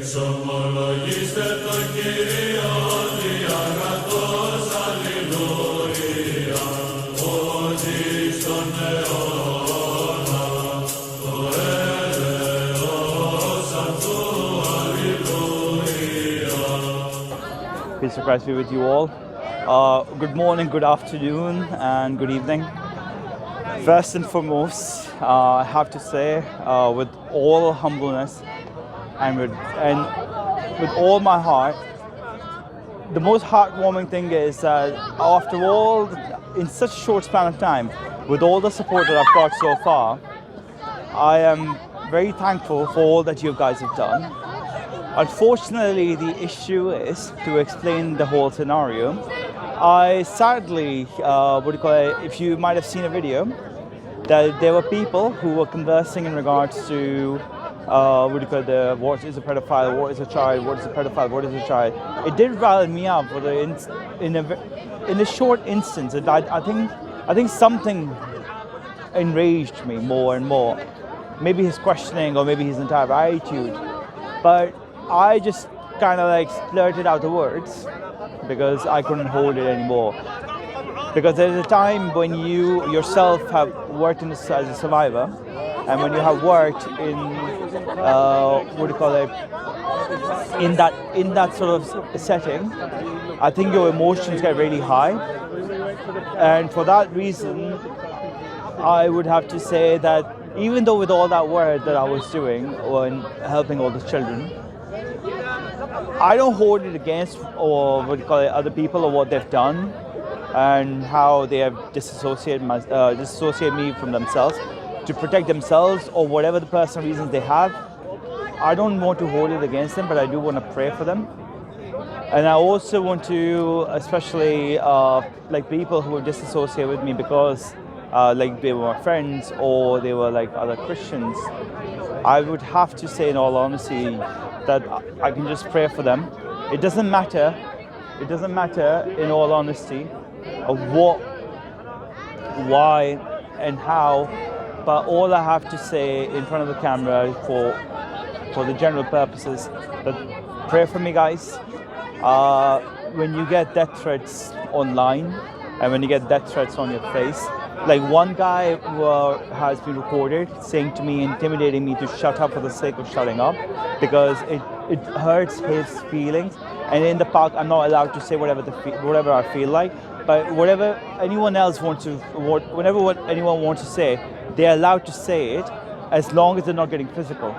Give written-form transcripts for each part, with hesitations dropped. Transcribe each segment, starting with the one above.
Εξομολογήστε το Κύριο διαγραφός, αλληλούια, ότι στον αιώνα το έλεος αυτού, αλληλούια. Peace of Christ be with you all. Good morning, good afternoon, and good evening. First and foremost, I have to say, with all humbleness and with all my heart, the most heartwarming thing is that after all, in such a short span of time, with all the support that I've got so far, I am very thankful for all that you guys have done. Unfortunately, the issue is to explain the whole scenario. I sadly, if you might have seen a video, that there were people who were conversing in regards to what is a pedophile, what is a child, what is a pedophile, what is a child. It did rile me up in a short instance. I think something enraged me more and more. Maybe his questioning or maybe his entire attitude. But I just kind of like blurted out the words because I couldn't hold it anymore. Because there's a time when you yourself have worked as a survivor, and when you have worked in in that sort of setting, I think your emotions get really high. And for that reason, I would have to say that even though with all that work that I was doing when helping all the children, I don't hold it against other people or what they've done and how they have disassociated me from themselves to protect themselves or whatever the personal reasons they have. I don't want to hold it against them, but I do want to pray for them. And I also want to, especially like people who have disassociated with me because like they were my friends or they were like other Christians, I would have to say in all honesty that I can just pray for them. It doesn't matter in all honesty of what, why and how, but all I have to say in front of the camera for the general purposes, that pray for me, guys. When you get death threats online and when you get death threats on your face, like one guy has been recorded saying to me, intimidating me to shut up for the sake of shutting up because it hurts his feelings. And in the park, I'm not allowed to say whatever I feel like. But whatever anyone else anyone wants to say, they're allowed to say it as long as they're not getting physical.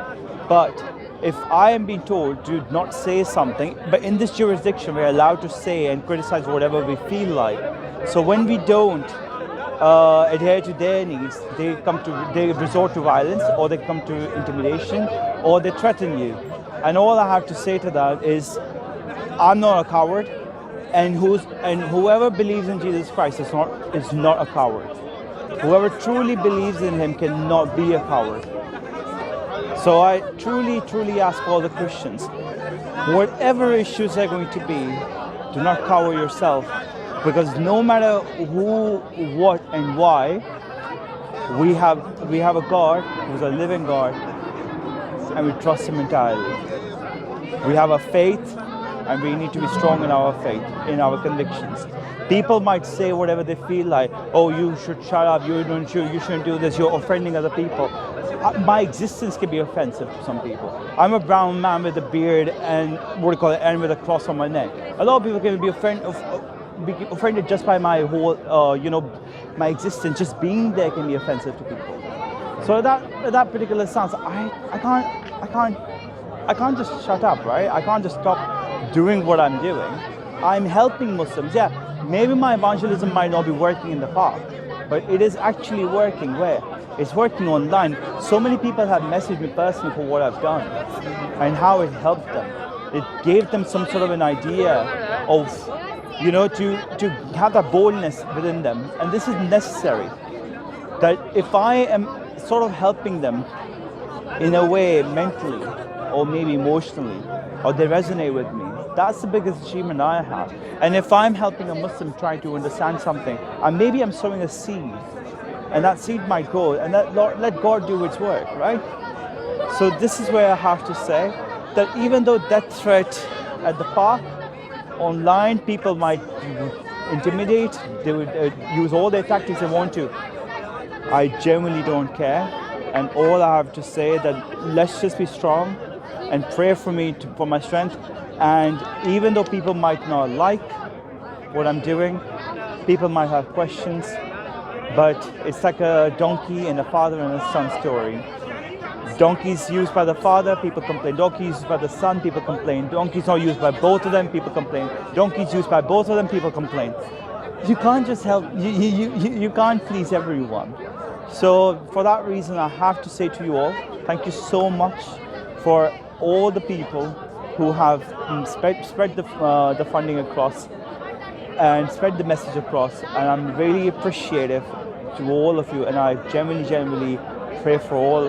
But if I am being told to not say something, but in this jurisdiction, we're allowed to say and criticize whatever we feel like. So when we don't adhere to their needs, they resort to violence, or they come to intimidation, or they threaten you. And all I have to say to that is, I'm not a coward, and whoever believes in Jesus Christ is not a coward. Whoever truly believes in him cannot be a coward. So I truly ask all the Christians, whatever issues are going to be, do not cower yourself, because no matter who, what and why, we have a God who's a living God, and we trust him entirely. We have a faith, and we need to be strong in our faith, in our convictions. People might say whatever they feel like, oh, you should shut up, you shouldn't do this, you're offending other people. My existence can be offensive to some people. I'm a brown man with a beard and and with a cross on my neck. A lot of people can be offended just by my whole, my existence, just being there can be offensive to people. So that particular sense, I can't just shut up, right? I can't just stop doing what I'm doing. I'm helping Muslims. Yeah, maybe my evangelism might not be working in the park, but it is actually working where? It's working online. So many people have messaged me personally for what I've done and how it helped them. It gave them some sort of an idea of, to have that boldness within them. And this is necessary. That if I am sort of helping them in a way mentally or maybe emotionally, or they resonate with me, that's the biggest achievement I have. And if I'm helping a Muslim try to understand something, and maybe I'm sowing a seed, and that seed might grow, and let God do its work, right? So this is where I have to say, that even though death threat at the park, online people might intimidate, they would use all their tactics they want to. I genuinely don't care, and all I have to say that let's just be strong and pray for me for my strength. And even though people might not like what I'm doing, people might have questions, but it's like a donkey and a father and a son story. Donkeys used by the father, people complain. Donkeys used by the son, people complain. Donkeys not used by both of them, people complain. Donkeys used by both of them, people complain. You can't just help, you can't please everyone. So for that reason, I have to say to you all, thank you so much for all the people who have spread the funding across and spread the message across. And I'm really appreciative to all of you, and I genuinely pray for all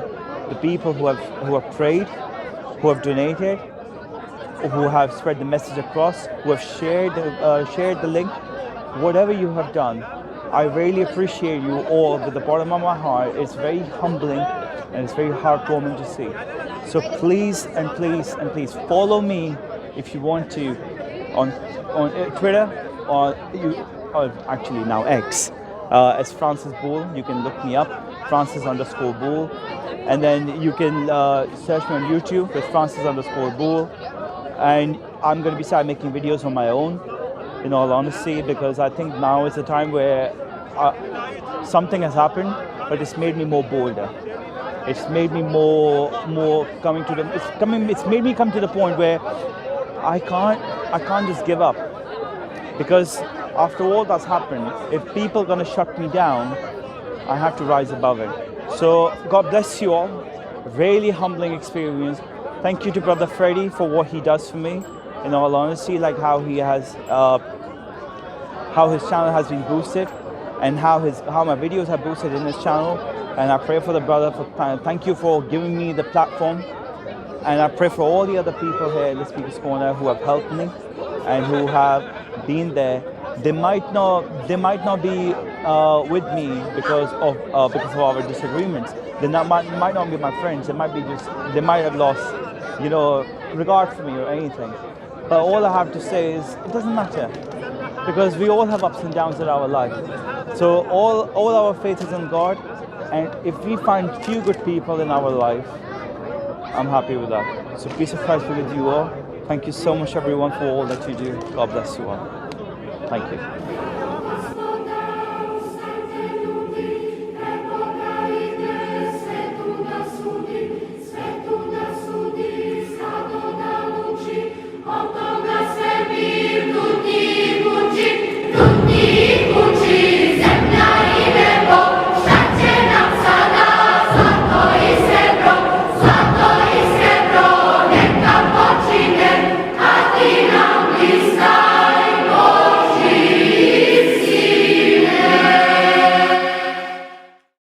the people who have prayed, who have donated, who have spread the message across, who have shared the link. Whatever you have done, I really appreciate you all with the bottom of my heart. It's very humbling and it's very heartwarming to see. So please and please and please follow me if you want to on Twitter or actually now X. It's Francis Bull. You can look me up, Francis_Bull. And then you can search me on YouTube with Francis_Bull. And I'm going to be start making videos on my own, in all honesty, because I think now is the time where something has happened, but it's made me more bolder. It's made me more coming to the. It's made me come to the point where I can't just give up, because after all that's happened, if people are going to shut me down, I have to rise above it. So God bless you all. Really humbling experience. Thank you to Brother Freddie for what he does for me. In all honesty, like how he has, how his channel has been boosted, and how my videos have boosted in his channel. And I pray for the brother. Thank you for giving me the platform. And I pray for all the other people here in the Speaker's Corner who have helped me and who have been there. They might not be with me because of our disagreements. They might not be my friends. They might have lost, regard for me or anything. But all I have to say is it doesn't matter, because we all have ups and downs in our life. So all our faith is in God, and if we find few good people in our life, I'm happy with that. So peace of Christ be with you all. Thank you so much, everyone, for all that you do. God bless you all. Thank you.